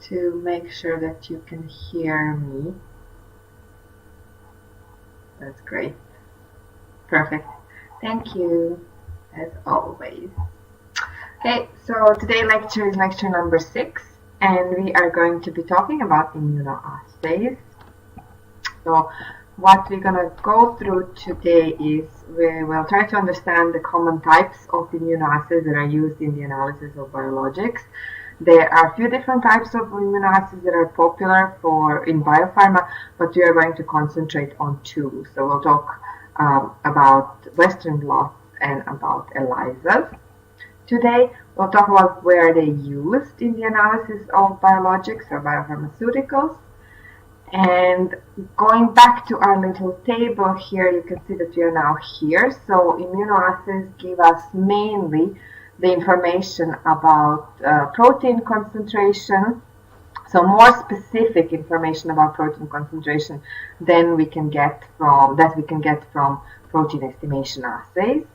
to make sure that you can hear me. That's great. Perfect. Thank you, as always. Okay, so today's lecture is lecture number 6, and we are going to be talking about immunoassays. So what we're going to go through today is we will try to understand the common types of immunoassays that are used in the analysis of biologics. There are a few different types of immunoassays that are popular in biopharma, but we are going to concentrate on 2. So we'll talk about Western blots and about ELISAs. Today, we'll talk about where they're used in the analysis of biologics or biopharmaceuticals. And going back to our little table here, you can see that we are now here. So immunoassays give us mainly the information about protein concentration, so more specific information about protein concentration than we can get from protein estimation assays.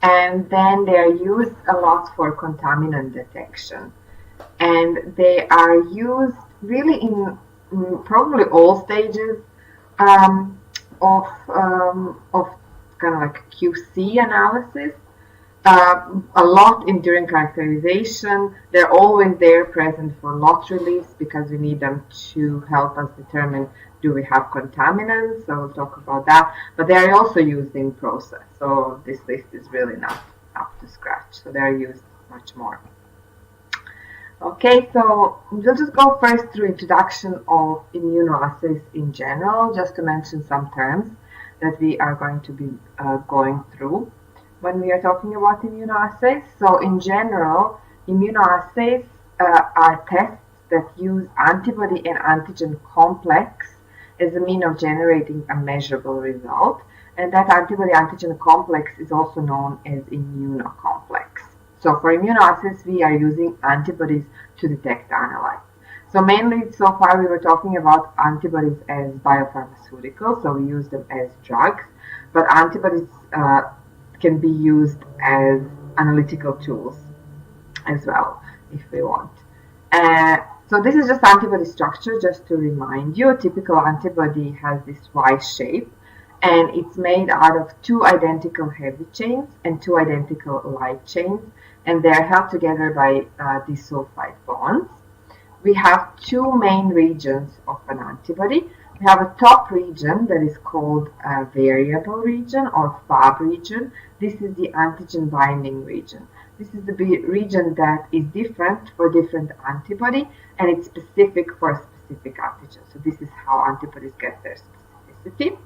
And then they are used a lot for contaminant detection, and they are used really in probably all stages of kind of like QC analysis. A lot in during characterization. They're always there present for lot release because we need them to help us determine do we have contaminants. So we'll talk about that. But they are also used in process. So this list is really not up to scratch. So they're used much more. Okay, so we'll just go first through introduction of immunoassays in general, just to mention some terms that we are going to be going through when we are talking about immunoassays. So in general, immunoassays are tests that use antibody and antigen complex as a mean of generating a measurable result. And that antibody-antigen complex is also known as immunocomplex. So for immunoassays, we are using antibodies to detect analytes. So mainly, so far we were talking about antibodies as biopharmaceuticals, so we use them as drugs, but antibodies can be used as analytical tools as well, if we want. So this is just antibody structure, just to remind you. A typical antibody has this Y shape, and it's made out of 2 identical heavy chains and 2 identical light chains, and they're held together by disulfide bonds. We have 2 main regions of an antibody. We have a top region that is called a variable region or Fab region. This is the antigen binding region. This is the region that is different for different antibody, and it's specific for a specific antigen. So this is how antibodies get their specificity.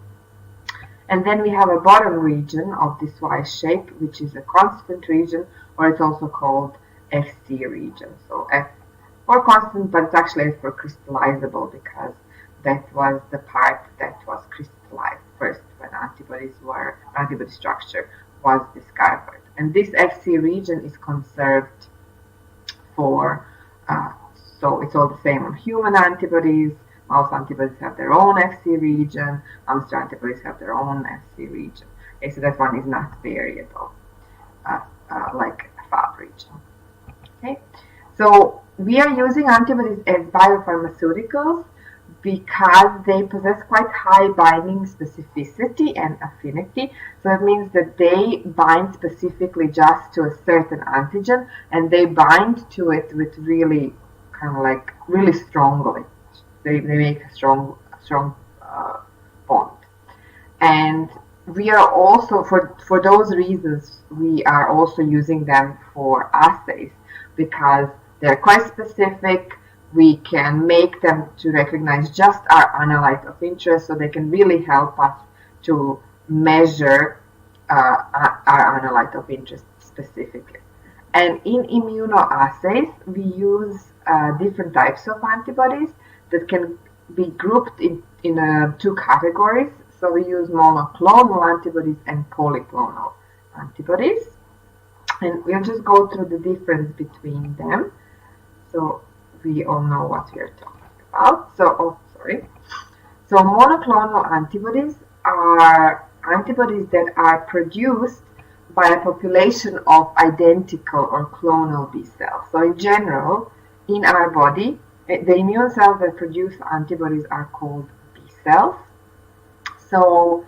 And then we have a bottom region of this Y shape, which is a constant region, or it's also called Fc region. So F for constant, but it's actually F for crystallizable, because that was the part that was crystallized first when antibody structure was discovered. And this Fc region is conserved for, so it's all the same on human antibodies. Mouse antibodies have their own Fc region. Hamster antibodies have their own Fc region. Okay, so that one is not variable, like a Fab region. Okay, so we are using antibodies as biopharmaceuticals because they possess quite high binding specificity and affinity. So it means that they bind specifically just to a certain antigen, and they bind to it with really kind of like really strongly. They make a strong bond. And we are also, for those reasons, we are also using them for assays, because they're quite specific. We can make them to recognize just our analyte of interest, so they can really help us to measure our analyte of interest specifically. And in immunoassays, we use different types of antibodies that can be grouped in 2 categories. So we use monoclonal antibodies and polyclonal antibodies. And we'll just go through the difference between them, so we all know what we are talking about. So monoclonal antibodies are antibodies that are produced by a population of identical or clonal B cells. So in general, in our body, The immune cells that produce antibodies are called B cells. So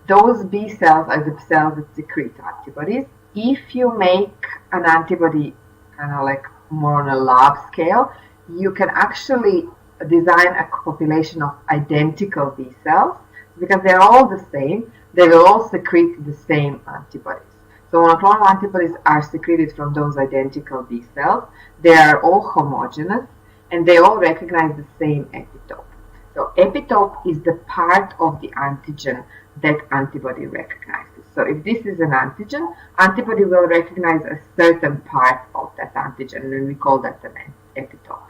those B cells are the cells that secrete antibodies. If you make an antibody kind of like more on a lab scale, you can actually design a population of identical B cells because they're all the same. They will all secrete the same antibodies. So monoclonal antibodies are secreted from those identical B cells. They are all homogeneous and they all recognize the same epitope. So epitope is the part of the antigen that antibody recognizes. So if this is an antigen, antibody will recognize a certain part of that antigen, and we call that an epitope.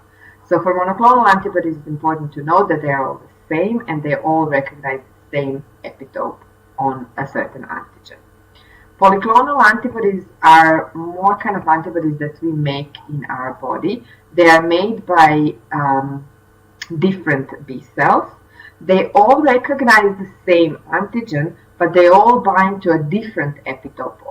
So for monoclonal antibodies, it's important to know that they are all the same and they all recognize the same epitope on a certain antigen. Polyclonal antibodies are more kind of antibodies that we make in our body. They are made by different B cells. They all recognize the same antigen, but they all bind to a different epitope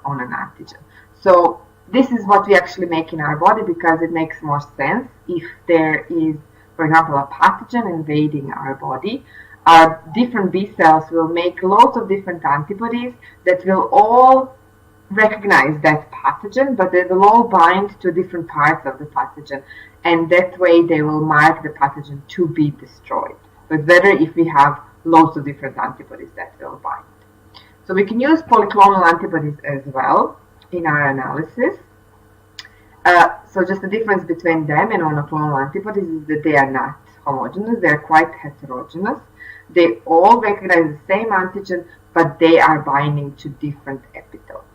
on an antigen. So this is what we actually make in our body because it makes more sense if there is, for example, a pathogen invading our body. Our different B cells will make lots of different antibodies that will all recognize that pathogen, but they will all bind to different parts of the pathogen, and that way they will mark the pathogen to be destroyed. So it's better if we have lots of different antibodies that will bind. So we can use polyclonal antibodies as well in our analysis. So just the difference between them and monoclonal antibodies is that they are not homogeneous, they are quite heterogeneous. They all recognize the same antigen, but they are binding to different epitopes.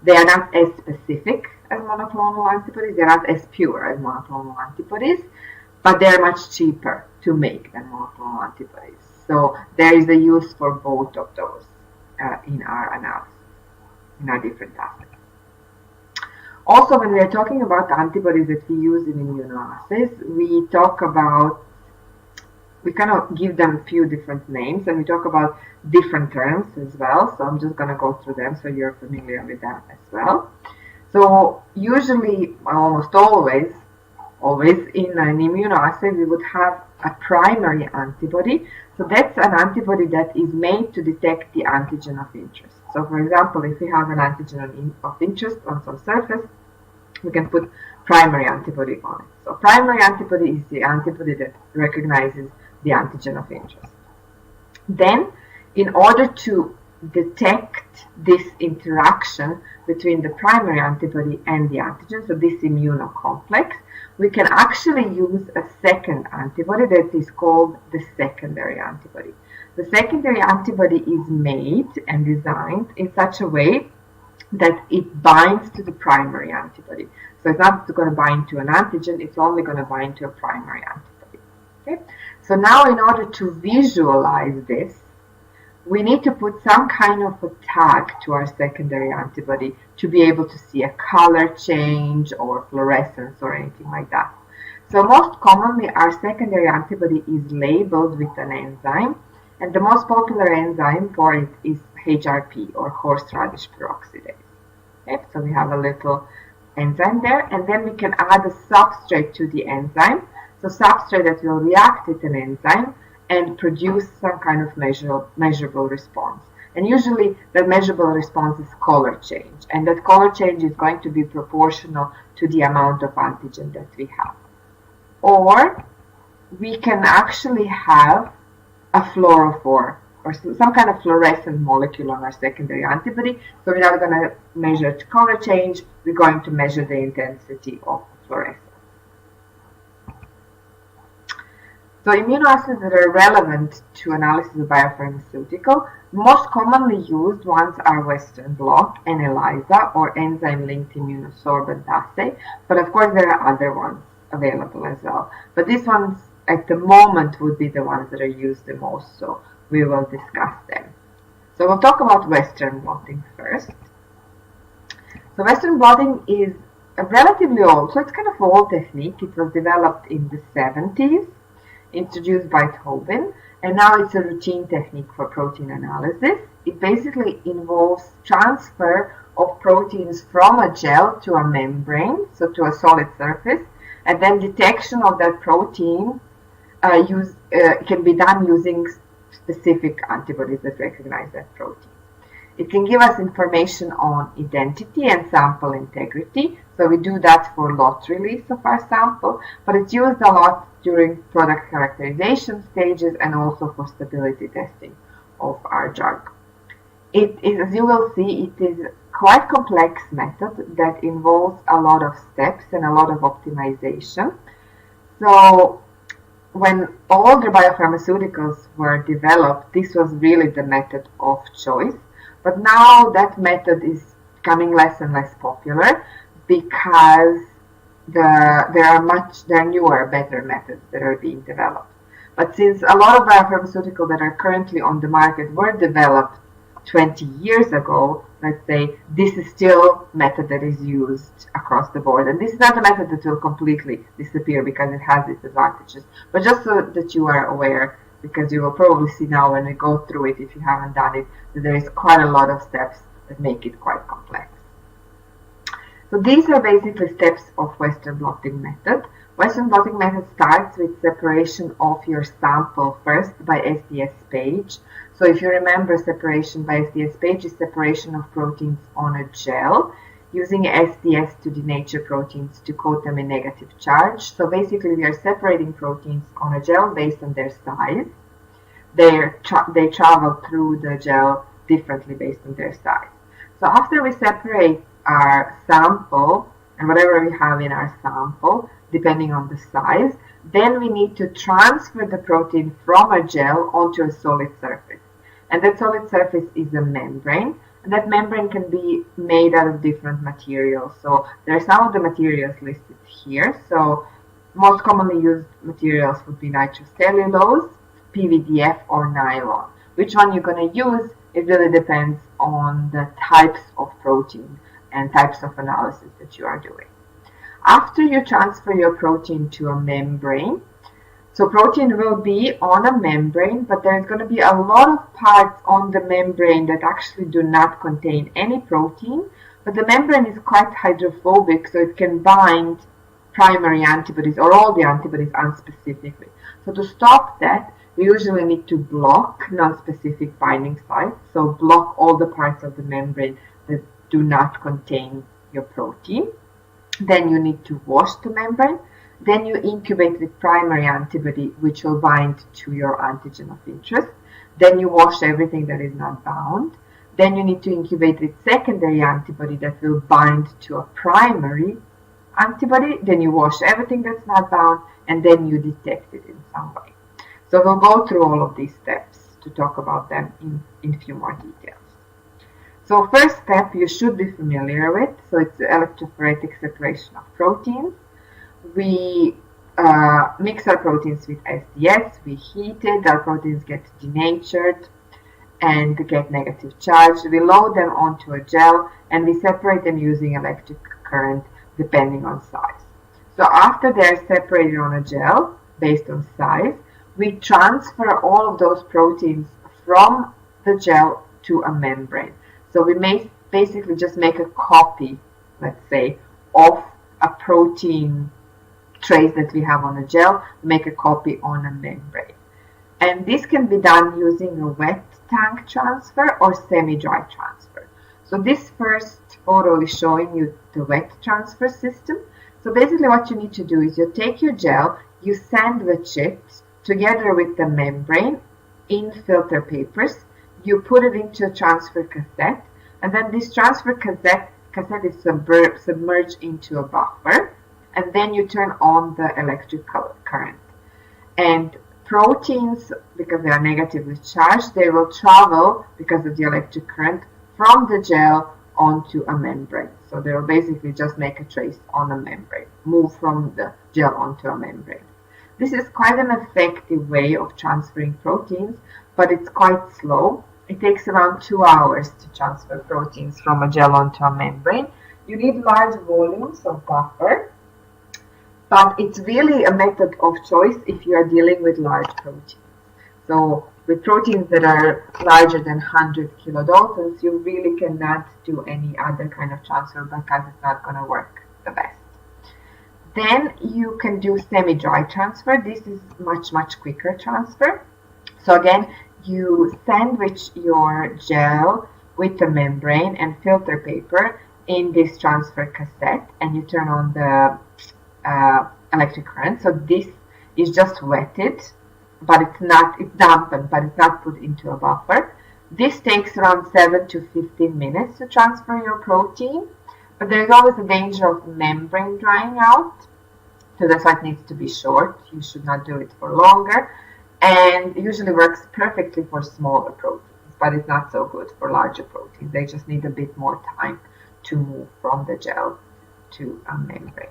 They are not as specific as monoclonal antibodies, they are not as pure as monoclonal antibodies, but they are much cheaper to make than monoclonal antibodies. So there is a use for both of those in our analysis, in our different assays. Also, when we are talking about antibodies that we use in immunoassays, we kind of give them a few different names, and we talk about different terms as well. So I'm just going to go through them so you're familiar with them as well. So usually, almost always in an immunoassay, we would have a primary antibody. So that's an antibody that is made to detect the antigen of interest. So for example, if we have an antigen of interest on some surface, we can put primary antibody on it. So primary antibody is the antibody that recognizes the antigen of interest. Then, in order to detect this interaction between the primary antibody and the antigen, so this immunocomplex, we can actually use a second antibody that is called the secondary antibody. The secondary antibody is made and designed in such a way that it binds to the primary antibody. So it's not going to bind to an antigen, it's only going to bind to a primary antibody. Okay? So now in order to visualize this, we need to put some kind of a tag to our secondary antibody to be able to see a color change or fluorescence or anything like that. So most commonly our secondary antibody is labeled with an enzyme, and the most popular enzyme for it is HRP, or horseradish peroxidase. Okay? So we have a little enzyme there, and then we can add a substrate to the enzyme. So substrate that will react with an enzyme and produce some kind of measurable response. And usually that measurable response is color change, and that color change is going to be proportional to the amount of antigen that we have. Or we can actually have a fluorophore or some kind of fluorescent molecule on our secondary antibody. So we're not going to measure color change, we're going to measure the intensity of fluorescence. So immunoassays that are relevant to analysis of biopharmaceutical, most commonly used ones are Western blot and ELISA, or enzyme-linked immunosorbent assay, but of course there are other ones available as well. But these ones at the moment would be the ones that are used the most, so we will discuss them. So we'll talk about Western blotting first. So Western blotting is a relatively old, so it's kind of old technique. It was developed in the 70s, introduced by Tobin, and now it's a routine technique for protein analysis. It basically involves transfer of proteins from a gel to a membrane, so to a solid surface, and then detection of that protein can be done using specific antibodies that recognize that protein. It can give us information on identity and sample integrity. So we do that for lot release of our sample, but it's used a lot during product characterization stages and also for stability testing of our drug. It is, as you will see, it is quite complex method that involves a lot of steps and a lot of optimization. So when all the biopharmaceuticals were developed, this was really the method of choice. But now that method is becoming less and less popular because there are newer, better methods that are being developed. But since a lot of biopharmaceuticals that are currently on the market were developed 20 years ago, let's say, this is still a method that is used across the board. And this is not a method that will completely disappear because it has its advantages. But just so that you are aware, because you will probably see now when we go through it, if you haven't done it, that there is quite a lot of steps that make it quite complex. So these are basically steps of Western blotting method. Western blotting method starts with separation of your sample first by SDS page. So if you remember, separation by SDS page is separation of proteins on a gel, using SDS to denature proteins to coat them in negative charge. So basically we are separating proteins on a gel based on their size. They travel through the gel differently based on their size. So after we separate our sample and whatever we have in our sample, depending on the size, then we need to transfer the protein from a gel onto a solid surface. And that solid surface is a membrane. And that membrane can be made out of different materials. So there are some of the materials listed here. So most commonly used materials would be nitrocellulose, PVDF, or nylon. Which one you're going to use, it really depends on the types of protein and types of analysis that you are doing. After you transfer your protein to a membrane, so protein will be on a membrane, but there's going to be a lot of parts on the membrane that actually do not contain any protein, but the membrane is quite hydrophobic, so it can bind primary antibodies or all the antibodies unspecifically. So to stop that, we usually need to block non-specific binding sites, so block all the parts of the membrane that do not contain your protein. Then you need to wash the membrane. Then you incubate with primary antibody, which will bind to your antigen of interest. Then you wash everything that is not bound. Then you need to incubate with secondary antibody that will bind to a primary antibody. Then you wash everything that's not bound, and then you detect it in some way. So we'll go through all of these steps to talk about them in a few more details. So first step you should be familiar with, so it's the electrophoretic separation of proteins. We mix our proteins with SDS, we heat it, our proteins get denatured and get negative charge. We load them onto a gel and we separate them using electric current depending on size. So after they're separated on a gel based on size, we transfer all of those proteins from the gel to a membrane. So we may basically just make a copy, let's say, of a protein trace that we have on a gel, make a copy on a membrane. And this can be done using a wet tank transfer or semi-dry transfer. So this first photo is showing you the wet transfer system. So basically what you need to do is you take your gel, you sandwich it together with the membrane in filter papers, you put it into a transfer cassette, and then this transfer cassette is submerged into a buffer, and then you turn on the electric current. And proteins, because they are negatively charged, they will travel, because of the electric current, from the gel onto a membrane. So they will basically just make a trace on a membrane, move from the gel onto a membrane. This is quite an effective way of transferring proteins, but it's quite slow. It takes around 2 hours to transfer proteins from a gel onto a membrane. You need large volumes of buffer, but it's really a method of choice if you are dealing with large proteins. So with proteins that are larger than 100 kilodaltons, you really cannot do any other kind of transfer because it's not going to work the best. Then you can do semi-dry transfer. This is much quicker transfer. So again, you sandwich your gel with the membrane and filter paper in this transfer cassette, and you turn on the electric current. So this is just wetted, but it's dampened, but it's not put into a buffer. This takes around 7 to 15 minutes to transfer your protein, but there's always a danger of membrane drying out. So that's why it needs to be short. You should not do it for longer. And it usually works perfectly for smaller proteins, but it's not so good for larger proteins. They just need a bit more time to move from the gel to a membrane.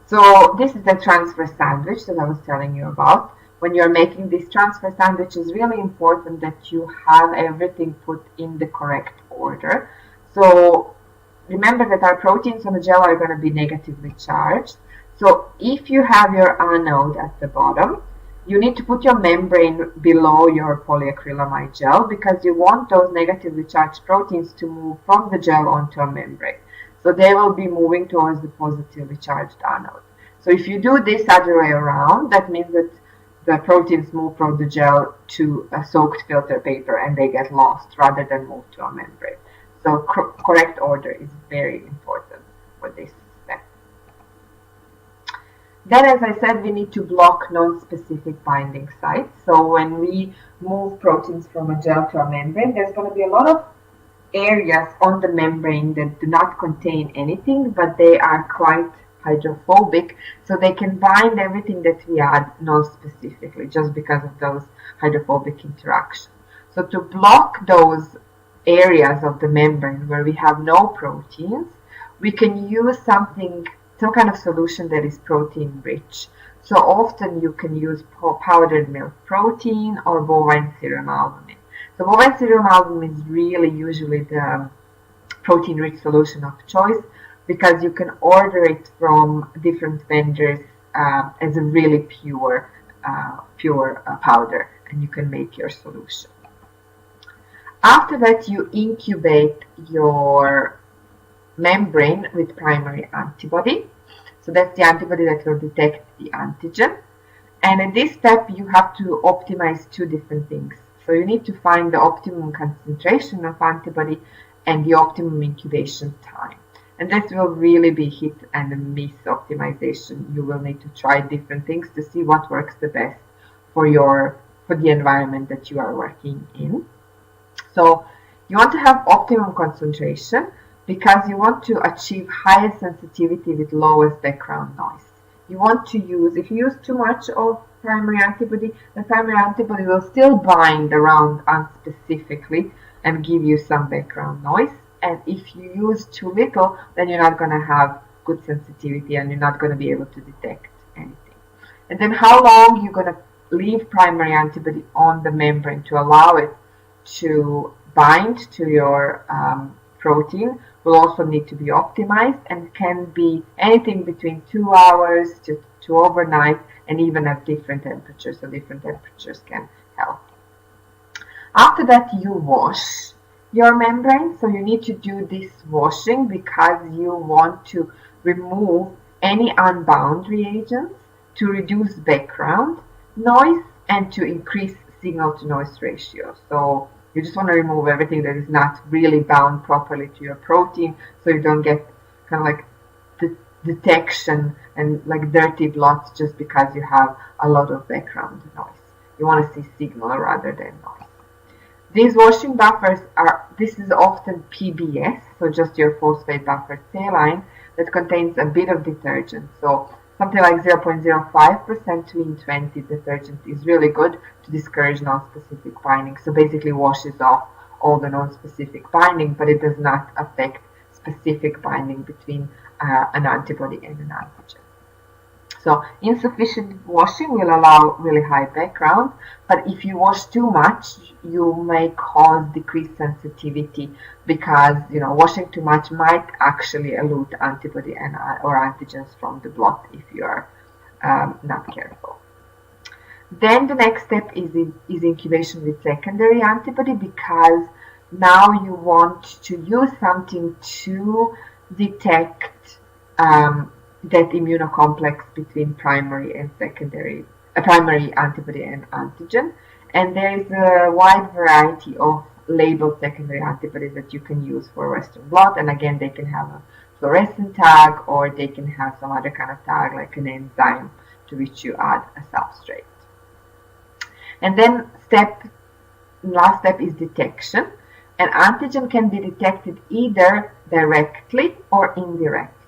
So this is the transfer sandwich that I was telling you about. When you're making this transfer sandwich, it's really important that you have everything put in the correct order. So remember that our proteins on the gel are going to be negatively charged. So if you have your anode at the bottom, you need to put your membrane below your polyacrylamide gel, because you want those negatively charged proteins to move from the gel onto a membrane. So they will be moving towards the positively charged anode. So if you do this other way around, that means that the proteins move from the gel to a soaked filter paper and they get lost rather than move to a membrane. So correct order is very important for this step. Then, as I said, we need to block non-specific binding sites. So when we move proteins from a gel to a membrane, there's going to be a lot of areas on the membrane that do not contain anything, but they are quite hydrophobic, so they can bind everything that we add non-specifically just because of those hydrophobic interactions. So to block those areas of the membrane where we have no proteins, we can use some kind of solution that is protein rich. So often you can use powdered milk protein or bovine serum albumin. So bovine serum albumin is really usually the protein rich solution of choice, because you can order it from different vendors as a really pure powder, and you can make your solution. After that, you incubate your membrane with primary antibody. So that's the antibody that will detect the antigen. And in this step, you have to optimize two different things. So you need to find the optimum concentration of antibody and the optimum incubation time. And this will really be hit and miss optimization. You will need to try different things to see what works the best for the environment that you are working in. So you want to have optimum concentration because you want to achieve highest sensitivity with lowest background noise. You want to use, if you use too much of primary antibody, the primary antibody will still bind around unspecifically and give you some background noise. And if you use too little, then you're not going to have good sensitivity and you're not going to be able to detect anything. And then how long you're going to leave primary antibody on the membrane to allow it to bind to your protein will also need to be optimized, and can be anything between 2 hours to overnight, and even at different temperatures. So different temperatures can help. After that, you wash your membrane. So you need to do this washing because you want to remove any unbound reagents to reduce background noise and to increase signal to noise ratio. So you just want to remove everything that is not really bound properly to your protein, so you don't get kind of like the detection and like dirty blots just because you have a lot of background noise. You want to see signal rather than noise. These washing buffers this is often PBS, so just your phosphate buffer saline, that contains a bit of detergent. So something like 0.05% to in 20 detergent is really good to discourage non-specific binding. So basically washes off all the non-specific binding, but it does not affect specific binding between an antibody and an antigen. So insufficient washing will allow really high background, but if you wash too much, you may cause decreased sensitivity because washing too much might actually elute antibody or antigens from the blood if you are not careful. Then the next step is incubation with secondary antibody, because now you want to use something to detect that immunocomplex between primary and secondary, primary antibody and antigen. And there is a wide variety of labeled secondary antibodies that you can use for Western blot. And again, they can have a fluorescent tag, or they can have some other kind of tag like an enzyme to which you add a substrate. And then last step is detection. An antigen can be detected either directly or indirectly.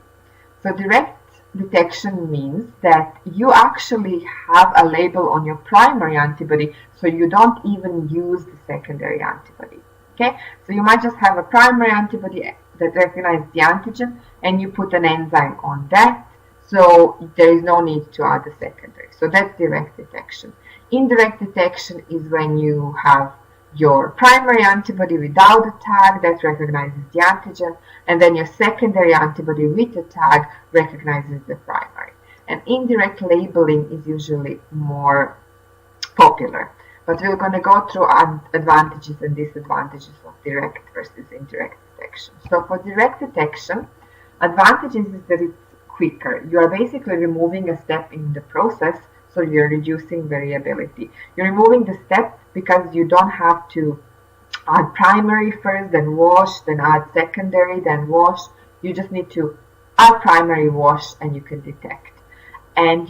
So direct detection means that you actually have a label on your primary antibody, so you don't even use the secondary antibody. Okay, so you might just have a primary antibody that recognizes the antigen, and you put an enzyme on that, so there is no need to add a secondary. So that's direct detection. Indirect detection is when you have your primary antibody without a tag that recognizes the antigen, and then your secondary antibody with a tag recognizes the primary. And indirect labeling is usually more popular, but we're going to go through advantages and disadvantages of direct versus indirect detection. So for direct detection, advantages is that it's quicker. You are basically removing a step in the process, so you're reducing variability. You're removing the step because you don't have to add primary first, then wash, then add secondary, then wash. You just need to add primary, wash, and you can detect. And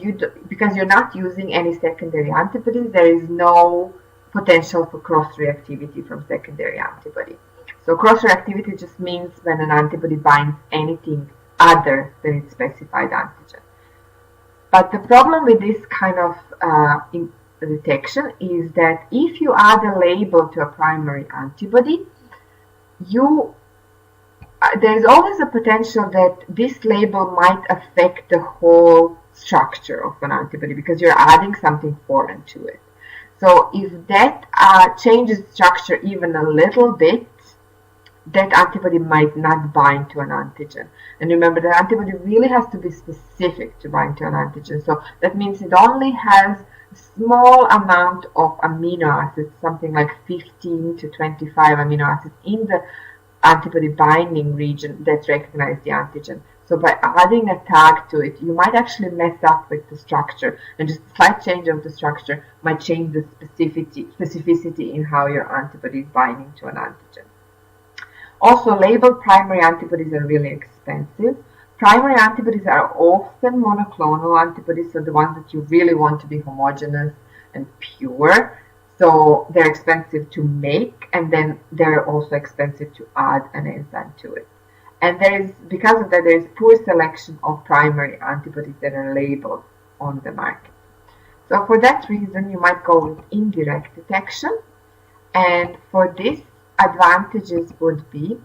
because you're not using any secondary antibodies, there is no potential for cross-reactivity from secondary antibody. So cross-reactivity just means when an antibody binds anything other than its specified antigen. But the problem with this kind of detection is that if you add a label to a primary antibody, there's always a potential that this label might affect the whole structure of an antibody because you're adding something foreign to it. So if that changes structure even a little bit, that antibody might not bind to an antigen. And remember, the antibody really has to be specific to bind to an antigen. So that means it only has a small amount of amino acids, something like 15 to 25 amino acids in the antibody binding region that recognize the antigen. So by adding a tag to it, you might actually mess up with the structure, and just a slight change of the structure might change the specificity in how your antibody is binding to an antigen. Also, labeled primary antibodies are really expensive. Primary antibodies are often monoclonal antibodies, so the ones that you really want to be homogeneous and pure. So they're expensive to make, and then they're also expensive to add an enzyme to it. And because of that, there is poor selection of primary antibodies that are labeled on the market. So for that reason, you might go with indirect detection. And for this, advantages would be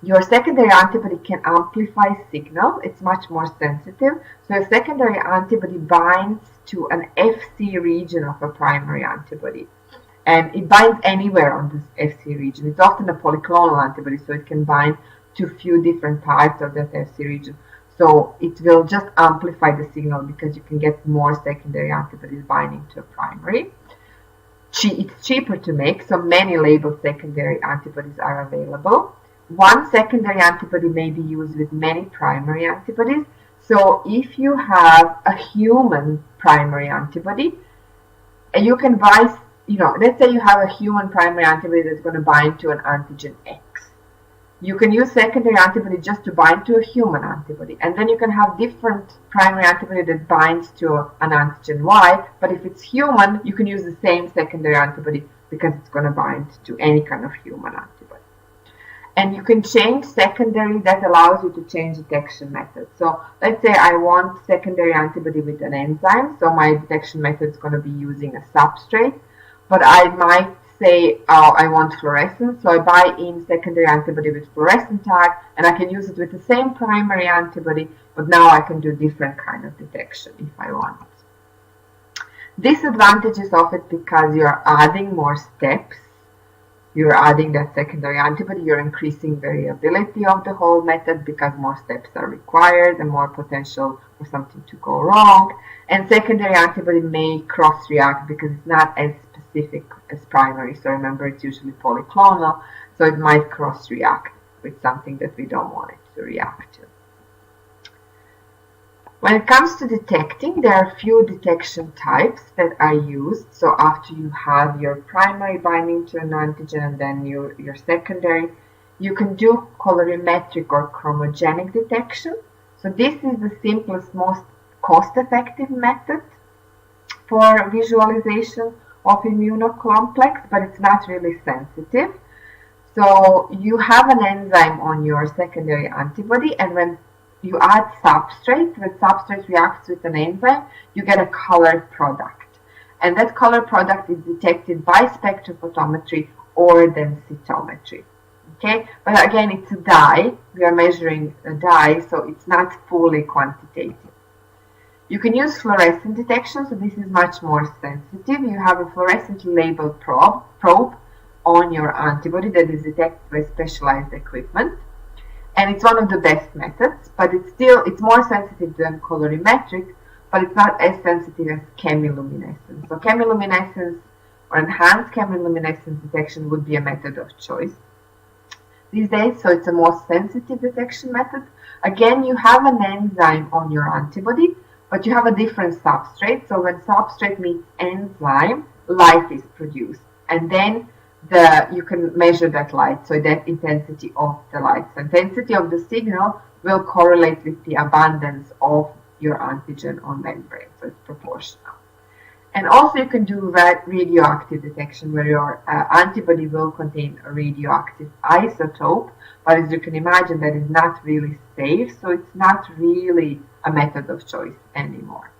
your secondary antibody can amplify signal. It's much more sensitive. So a secondary antibody binds to an Fc region of a primary antibody. And it binds anywhere on this Fc region. It's often a polyclonal antibody, so it can bind to a few different parts of that Fc region. So it will just amplify the signal because you can get more secondary antibodies binding to a primary. It's cheaper to make, so many labeled secondary antibodies are available. One secondary antibody may be used with many primary antibodies. So if you have a human primary antibody, and you can buy, let's say you have a human primary antibody that's going to bind to an antigen X. You can use secondary antibody just to bind to a human antibody. And then you can have different primary antibody that binds to an antigen Y. But if it's human, you can use the same secondary antibody because it's going to bind to any kind of human antibody. And you can change secondary. That allows you to change detection method. So let's say I want secondary antibody with an enzyme. So my detection method is going to be using a substrate. But I might say, I want fluorescence, so I buy in secondary antibody with fluorescent tag, and I can use it with the same primary antibody, but now I can do different kind of detection if I want. Disadvantages of it, because you're adding more steps, you're adding that secondary antibody, you're increasing variability of the whole method because more steps are required and more potential for something to go wrong. And secondary antibody may cross-react because it's not as specific as primary. So remember, it's usually polyclonal, so it might cross-react with something that we don't want it to react to. When it comes to detecting, there are a few detection types that are used. So after you have your primary binding to an antigen and then your secondary, you can do colorimetric or chromogenic detection. So this is the simplest, most cost-effective method for visualization of immunocomplex, but it's not really sensitive. So you have an enzyme on your secondary antibody, and when you add substrate, when substrate reacts with an enzyme, you get a colored product. And that color product is detected by spectrophotometry or densitometry. Okay, but again, it's a dye. We are measuring a dye, so it's not fully quantitative. You can use fluorescent detection, so this is much more sensitive. You have a fluorescent labeled probe on your antibody that is detected by specialized equipment. And it's one of the best methods, but it's more sensitive than colorimetric, but it's not as sensitive as chemiluminescence. So chemiluminescence or enhanced chemiluminescence detection would be a method of choice these days, so it's a more sensitive detection method. Again, you have an enzyme on your antibody, but you have a different substrate. So when substrate meets enzyme, light is produced, and then you can measure that light, so that intensity of the light. So intensity of the signal will correlate with the abundance of your antigen on membrane, so it's proportional. And also you can do radioactive detection, where your antibody will contain a radioactive isotope, but as you can imagine, that is not really safe, so it's not really a method of choice anymore.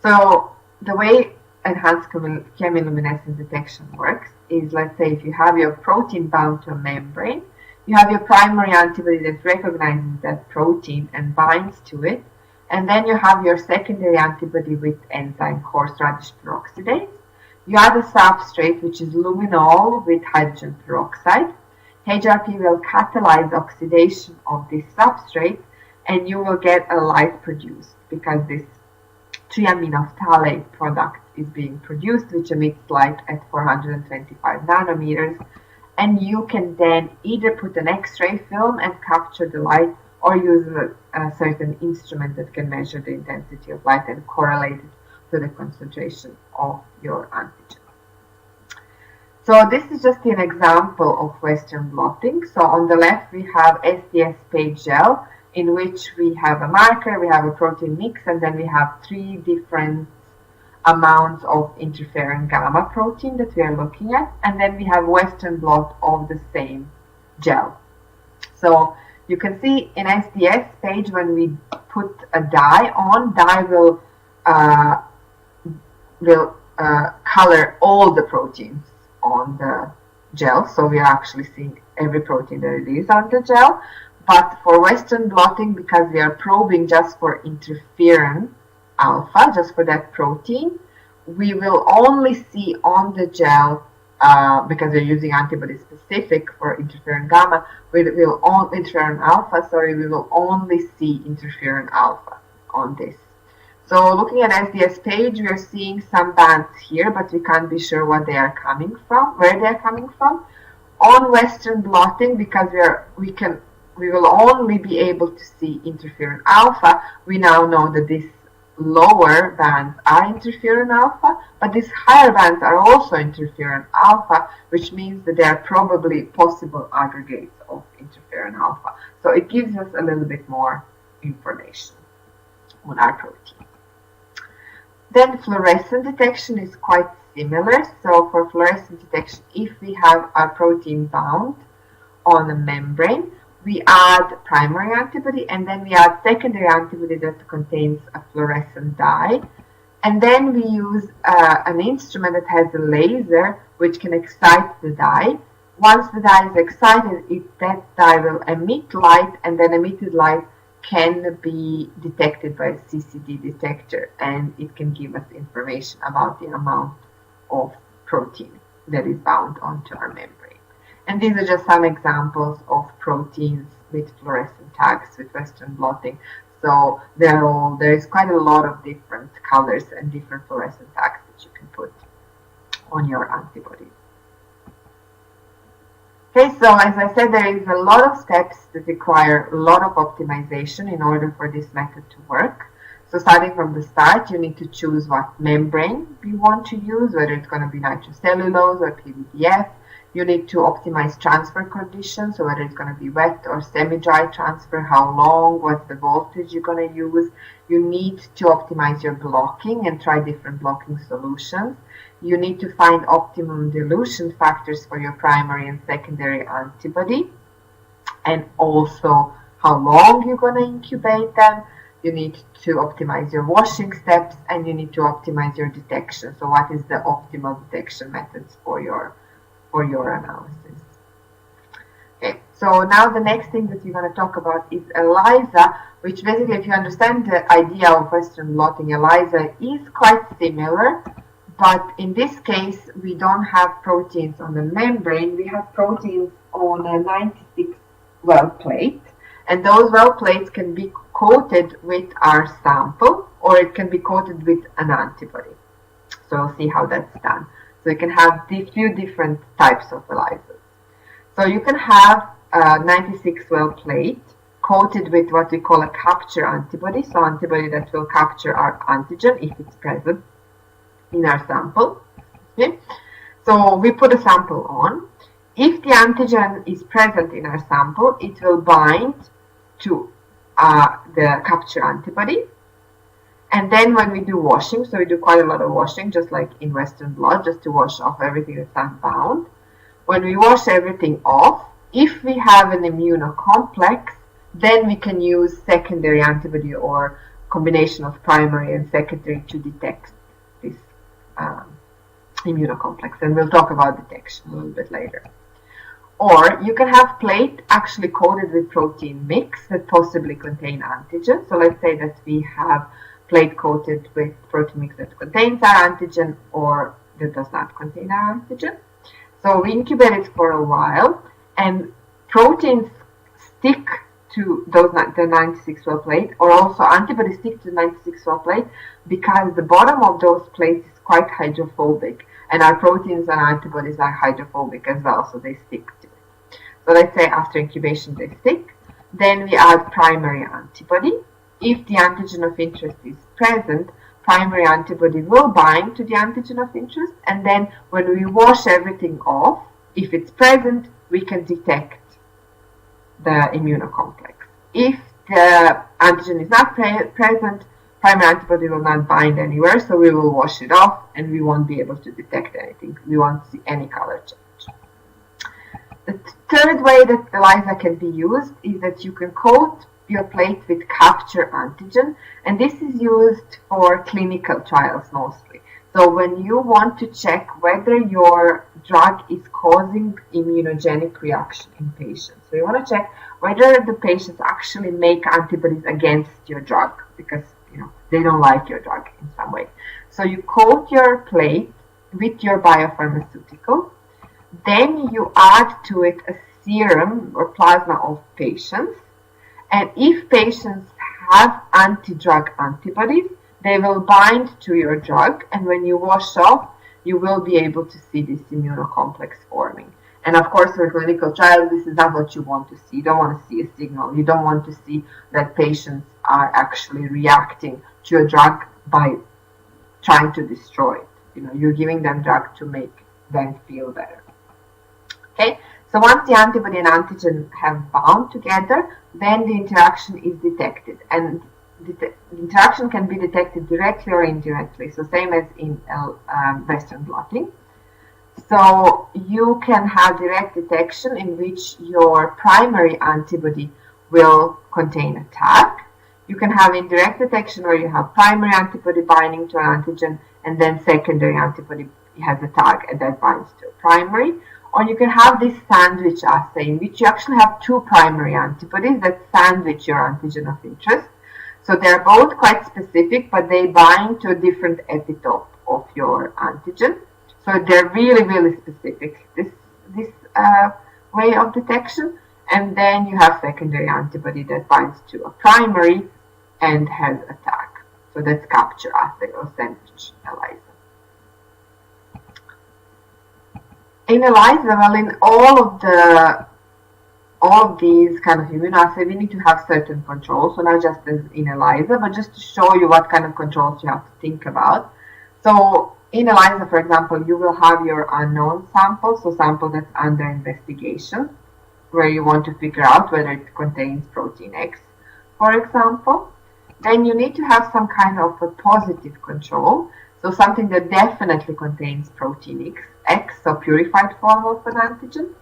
So the way enhanced chemiluminescence detection works is, let's say if you have your protein bound to a membrane, you have your primary antibody that recognizes that protein and binds to it, and then you have your secondary antibody with enzyme horseradish peroxidase. You add a substrate, which is luminol with hydrogen peroxide. HRP will catalyze oxidation of this substrate, and you will get a light produced because this triamine phthalate product is being produced, which emits light at 425 nanometers. And you can then either put an X-ray film and capture the light, or use a certain instrument that can measure the intensity of light and correlate it to the concentration of your antigen. So this is just an example of Western blotting. So on the left we have SDS page gel, in which we have a marker, we have a protein mix, and then we have 3 different amounts of interferon gamma protein that we are looking at, and then we have Western blot of the same gel. So you can see in SDS page, when we put a dye on, dye will color all the proteins on the gel, so we are actually seeing every protein that it is on the gel. But for Western blotting, because we are probing just for interferon alpha, just for that protein, we will only see on the gel, because we're using antibody specific for interferon gamma, interferon alpha, we will only see interferon alpha on this. So looking at SDS page, we are seeing some bands here, but we can't be sure what they are coming from, where they are coming from. On Western blotting, because we will only be able to see interferon alpha, we now know that these lower bands are interferon alpha, but these higher bands are also interferon alpha, which means that they are probably possible aggregates of interferon alpha. So it gives us a little bit more information on our protein. Then fluorescent detection is quite similar. So for fluorescent detection, if we have our protein bound on a membrane, we add primary antibody, and then we add secondary antibody that contains a fluorescent dye. And then we use an instrument that has a laser which can excite the dye. Once the dye is excited, that dye will emit light, and then emitted light can be detected by a CCD detector, and it can give us information about the amount of protein that is bound onto our membrane. And these are just some examples of proteins with fluorescent tags with Western blotting. So there is quite a lot of different colors and different fluorescent tags that you can put on your antibodies. Okay, so as I said, there is a lot of steps that require a lot of optimization in order for this method to work. So starting from the start, you need to choose what membrane you want to use, whether it's going to be nitrocellulose or PVDF. You need to optimize transfer conditions, so whether it's going to be wet or semi-dry transfer, how long, what's the voltage you're going to use. You need to optimize your blocking and try different blocking solutions. You need to find optimum dilution factors for your primary and secondary antibody, and also how long you're going to incubate them. You need to optimize your washing steps, and you need to optimize your detection. So what is the optimal detection methods for your analysis? Okay, so now the next thing that you're going to talk about is ELISA, which basically, if you understand the idea of Western blotting, ELISA is quite similar. But in this case, we don't have proteins on the membrane. We have proteins on a 96 well plate. And those well plates can be coated with our sample, or it can be coated with an antibody. So we'll see how that's done. So you can have a few different types of ELISAs. So you can have a 96 well plate coated with what we call a capture antibody. So antibody that will capture our antigen if it's present in our sample. Okay? So we put a sample on. If the antigen is present in our sample, it will bind to the capture antibody. And then when we do washing, so we do quite a lot of washing, just like in Western blot, just to wash off everything that's unbound. When we wash everything off, if we have an immunocomplex, then we can use secondary antibody or combination of primary and secondary to detect this immunocomplex, and we'll talk about detection a little bit later. Or you can have plate actually coated with protein mix that possibly contain antigen. So let's say that we have plate coated with protein mix that contains our antigen or that does not contain our antigen. So we incubate it for a while, and proteins stick to the 96 well plate, or also antibodies stick to the 96 well plate, because the bottom of those plates is quite hydrophobic, and our proteins and antibodies are hydrophobic as well, so they stick to it. So let's say after incubation they stick. Then we add primary antibody. If the antigen of interest is present, primary antibody will bind to the antigen of interest, and then when we wash everything off, if it's present, we can detect the immunocomplex. If the antigen is not present, primary antibody will not bind anywhere, so we will wash it off and we won't be able to detect anything. We won't see any color change. The third way that ELISA can be used is that you can coat your plate with capture antigen, and this is used for clinical trials mostly. So when you want to check whether your drug is causing immunogenic reaction in patients. So you want to check whether the patients actually make antibodies against your drug because they don't like your drug in some way. So you coat your plate with your biopharmaceutical, then you add to it a serum or plasma of patients, and if patients have anti-drug antibodies, they will bind to your drug, and when you wash off, you will be able to see this immunocomplex forming. And of course, for clinical trials, this is not what you want to see. You don't want to see a signal. You don't want to see that patients are actually reacting to your drug by trying to destroy it. You're giving them drug to make them feel better. Okay, so once the antibody and antigen have bound together, then the interaction is detected, and the interaction can be detected directly or indirectly, so same as in Western blotting. So you can have direct detection in which your primary antibody will contain a tag. You can have indirect detection where you have primary antibody binding to an antigen, and then secondary antibody has a tag and that binds to a primary. Or you can have this sandwich assay in which you actually have two primary antibodies that sandwich your antigen of interest. So they're both quite specific, but they bind to a different epitope of your antigen. So they're really, really specific, this way of detection. And then you have secondary antibody that binds to a primary and has a tag. So that's capture assay or sandwich ELISA. In ELISA, well, in all of these kind of immunoassays, we need to have certain controls. So not just as in ELISA, but just to show you what kind of controls you have to think about. So in ELISA, for example, you will have your unknown sample, so sample that's under investigation, where you want to figure out whether it contains protein X, for example. Then you need to have some kind of a positive control, so something that definitely contains protein X, so purified form of an antigen.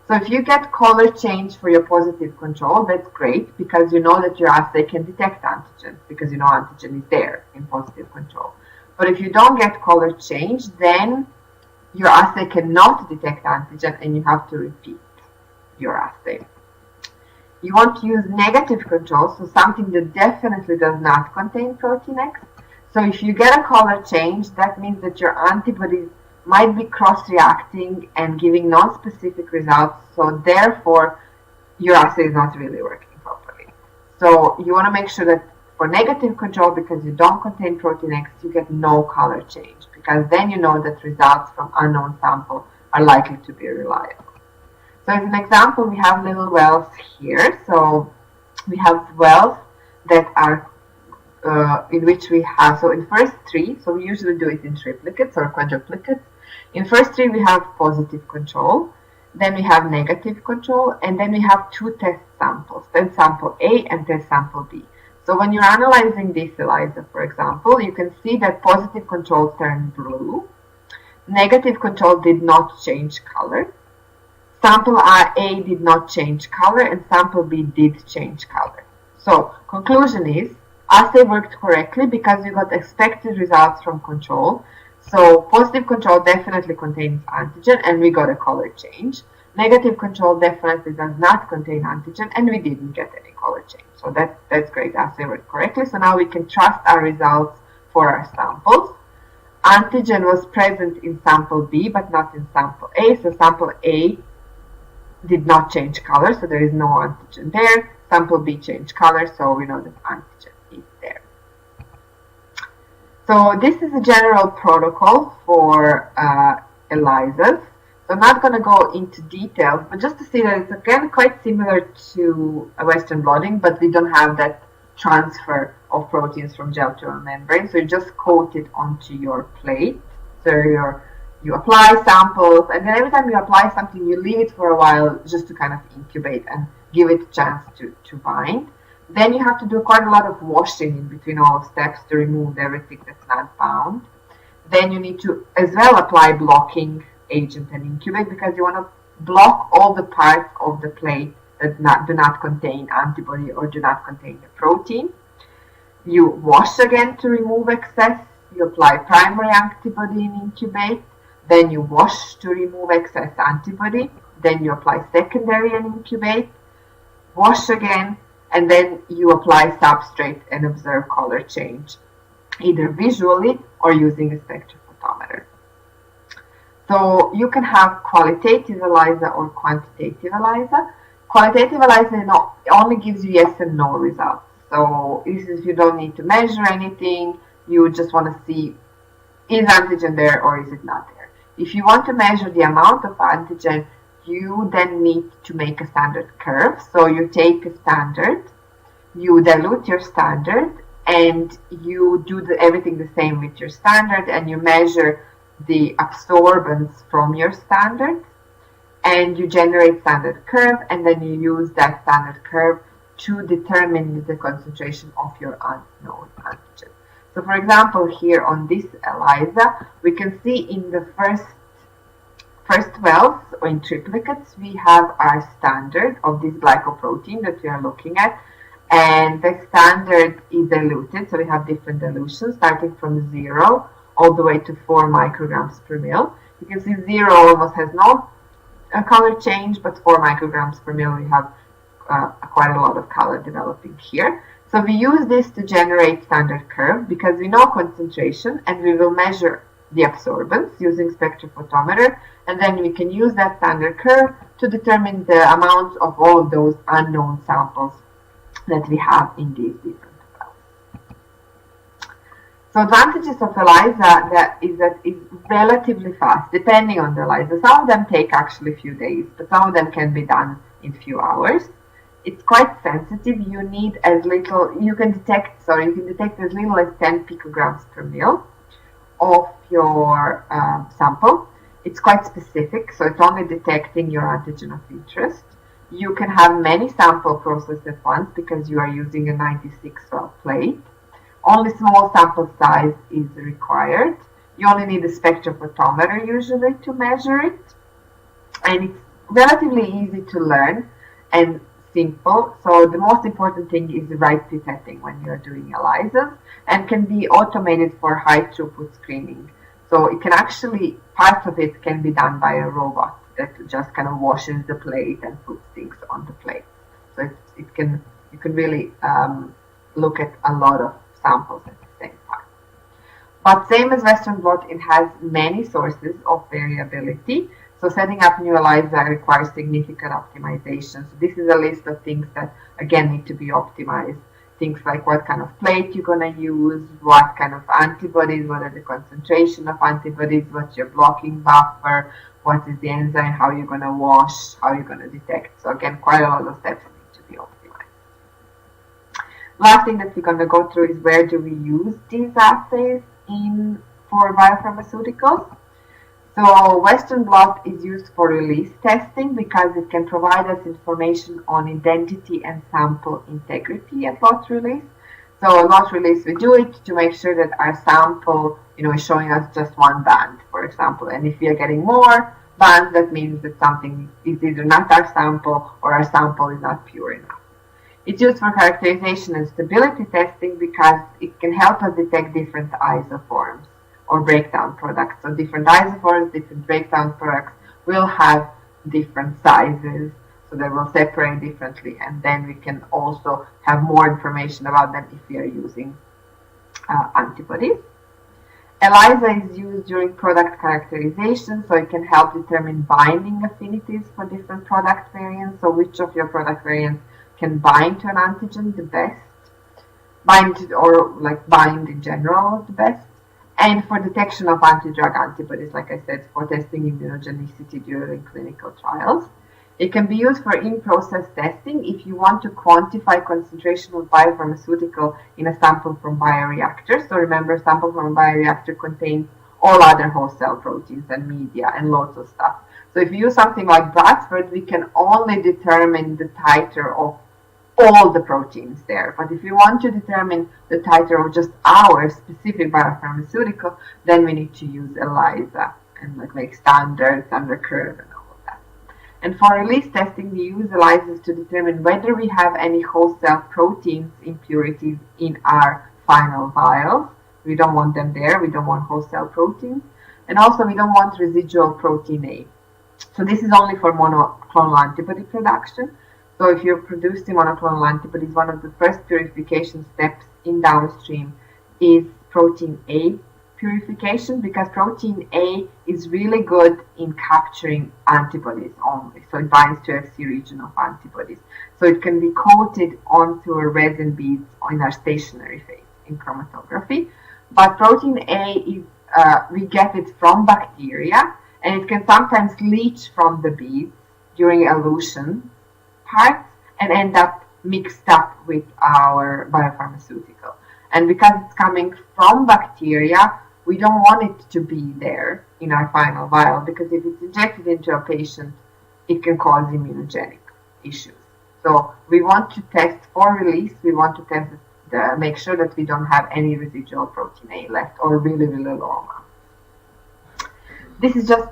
So if you get color change for your positive control, that's great, because you know that your assay can detect antigen, because you know antigen is there in positive control. But if you don't get color change, then your assay cannot detect antigen and you have to repeat your assay. You want to use negative control, so something that definitely does not contain protein X. So if you get a color change, that means that your antibodies might be cross-reacting and giving non-specific results, so therefore your assay is not really working properly. So you want to make sure that for negative control, because you don't contain protein X, you get no color change, because then you know that results from unknown sample are likely to be reliable. So as an example, we have little wells here. So we have wells that are in which we have, so in first three, so we usually do it in triplicates or quadruplicates. In first three, we have positive control, then we have negative control, and then we have two test samples, test sample A and test sample B. So when you're analyzing this ELISA, for example, you can see that positive control turned blue, negative control did not change color, sample A did not change color, and sample B did change color. So conclusion is, assay worked correctly because you got expected results from control. So positive control definitely contains antigen and we got a color change. Negative control definitely does not contain antigen and we didn't get any color change. So that's great, assay worked correctly. So now we can trust our results for our samples. Antigen was present in sample B but not in sample A. So sample A did not change color, so there is no antigen there. Sample B changed color, so we know that antigen is there. So this is a general protocol for ELISAs. So I'm not going to go into details, but just to see that it's again quite similar to a Western blotting, but we don't have that transfer of proteins from gel to a membrane. So you just coat it onto your plate. So you apply samples, and then every time you apply something, you leave it for a while just to kind of incubate and give it a chance to bind. Then you have to do quite a lot of washing in between all steps to remove everything that's not bound. Then you need to as well apply blocking agent and incubate, because you want to block all the parts of the plate that do not contain antibody or do not contain the protein. You wash again to remove excess. You apply primary antibody and incubate. Then you wash to remove excess antibody. Then you apply secondary and incubate. Wash again, and then you apply substrate and observe color change, either visually or using a spectrophotometer. So you can have qualitative ELISA or quantitative ELISA. Qualitative ELISA only gives you yes and no results. So this is, you don't need to measure anything. You just want to see, is antigen there or is it not there? If you want to measure the amount of antigen, you then need to make a standard curve. So you take a standard, you dilute your standard, and you do everything the same with your standard, and you measure the absorbance from your standard, and you generate standard curve, and then you use that standard curve to determine the concentration of your unknown antigen. So for example, here on this ELISA, we can see in the first wells, or in triplicates, we have our standard of this glycoprotein that we are looking at, and the standard is diluted, so we have different dilutions starting from 0 all the way to 4 micrograms per mil. You can see 0 almost has no color change, but 4 micrograms per mil we have quite a lot of color developing here. So we use this to generate standard curve because we know concentration, and we will measure the absorbance using spectrophotometer, and then we can use that standard curve to determine the amount of all of those unknown samples that we have in these different wells. So advantages of ELISA that it's relatively fast, depending on the ELISA. Some of them take actually a few days, but some of them can be done in a few hours. It's quite sensitive. You need as little, you can detect as little as 10 picograms per mil of your sample. It's quite specific, so it's only detecting your antigen of interest. You can have many samples processed at once because you are using a 96-well plate. Only small sample size is required. You only need a spectrophotometer usually to measure it. And it's relatively easy to learn and simple. So the most important thing is the right pipetting when you're doing ELISAs, and can be automated for high throughput screening. So it can actually, part of it can be done by a robot that just kind of washes the plate and puts things on the plate. So you can really look at a lot of samples at the same time. But same as Western blot, it has many sources of variability. So setting up new ELISA requires significant optimization. So this is a list of things that, again, need to be optimized. Things like what kind of plate you're going to use, what kind of antibodies, what are the concentration of antibodies, what's your blocking buffer, what is the enzyme, how you're going to wash, how you're going to detect. So again, quite a lot of steps need to be optimized. Last thing that we're going to go through is where do we use these assays for biopharmaceuticals. So Western blot is used for release testing because it can provide us information on identity and sample integrity at lot release. So at lot release, we do it to make sure that our sample, is showing us just one band, for example. And if we are getting more bands, that means that something is either not our sample or our sample is not pure enough. It's used for characterization and stability testing because it can help us detect different isoforms or breakdown products. So different isoforms, different breakdown products will have different sizes, so they will separate differently, and then we can also have more information about them if we are using antibodies. ELISA is used during product characterization, so it can help determine binding affinities for different product variants, so which of your product variants can bind to an antigen the best, bind in general the best. And for detection of anti-drug antibodies, like I said, for testing immunogenicity during clinical trials. It can be used for in-process testing if you want to quantify concentration of biopharmaceutical in a sample from bioreactor. So remember, a sample from a bioreactor contains all other host cell proteins and media and lots of stuff. So if you use something like Bradford, we can only determine the titer of all the proteins there. But if you want to determine the titer of just our specific biopharmaceutical, then we need to use ELISA and make standards under curve and all of that. And for release testing, we use ELISAs to determine whether we have any host cell proteins impurities in our final vials. We don't want them there. We don't want host cell proteins. And also we don't want residual protein A. So this is only for monoclonal antibody production. So if you're producing monoclonal antibodies, one of the first purification steps in downstream is protein A purification, because protein A is really good in capturing antibodies only. So it binds to Fc region of antibodies. So it can be coated onto a resin beads in our stationary phase in chromatography. But protein A is we get it from bacteria, and it can sometimes leach from the beads during elution parts and end up mixed up with our biopharmaceutical. And because it's coming from bacteria, we don't want it to be there in our final vial, because if it's injected into a patient, it can cause immunogenic issues. So we want to test for release, we want to test make sure that we don't have any residual protein A left, or really, really low amount. This is just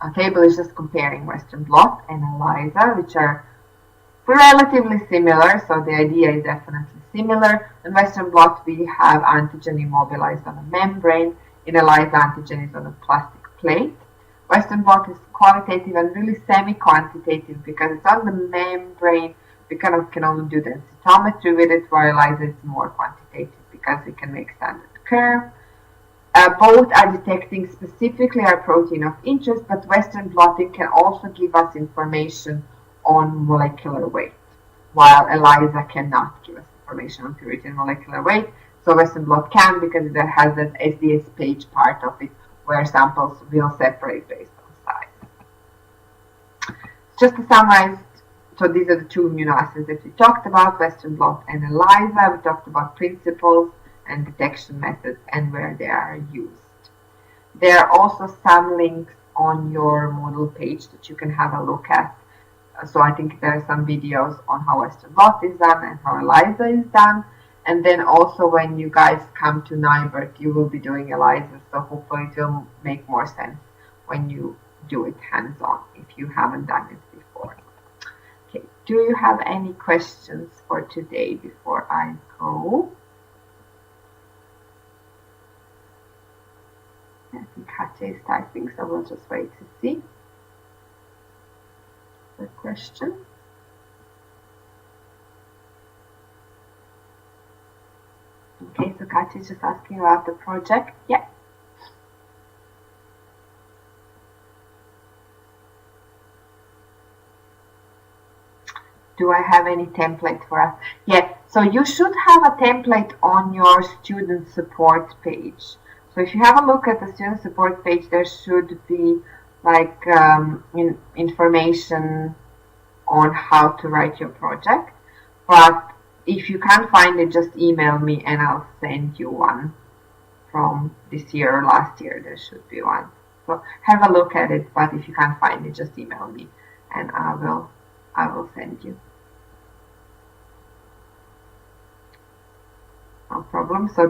a table is just comparing Western blot and ELISA, which are relatively similar. So the idea is definitely similar. In Western blot, we have antigen immobilized on a membrane. In ELISA, antigen is on a plastic plate. Western blot is qualitative and really semi-quantitative because it's on the membrane. We kind of can only do densitometry with it, where ELISA is more quantitative because it can make standard curve. Both are detecting specifically our protein of interest, but Western blotting can also give us information on molecular weight, while ELISA cannot give us information on purity and molecular weight. So Western blot can, because it has that SDS page part of it where samples will separate based on size. Just to summarize, so these are the two amino acids that we talked about, Western blot and ELISA. We talked about principles and detection methods and where they are used. There are also some links on your Moodle page that you can have a look at. So I think there are some videos on how Western blot is done and how ELISA is done. And then also when you guys come to NIBRT, you will be doing ELISA. So hopefully it will make more sense when you do it hands-on if you haven't done it before. Okay, do you have any questions for today before I go? I think Katja is typing, so we'll just wait to see the question. Okay, so Katja is just asking about the project. Yeah. Do I have any template for us? Yes, so you should have a template on your student support page. So if you have a look at the student support page, there should be like information on how to write your project. But if you can't find it, just email me and I'll send you one from this year or last year. There should be one. So have a look at it, but if you can't find it, just email me and I will send you. No problem. So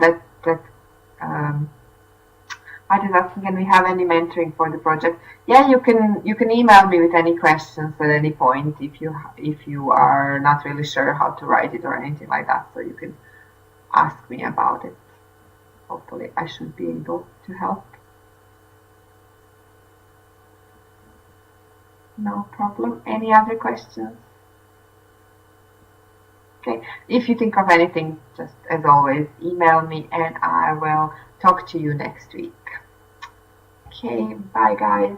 I did asking, can we have any mentoring for the project? Yeah, you can email me with any questions at any point if you are not really sure how to write it or anything like that. So you can ask me about it. Hopefully I should be able to help. No problem. Any other questions? Okay, if you think of anything, just as always, email me and I will talk to you next week. Okay, bye guys.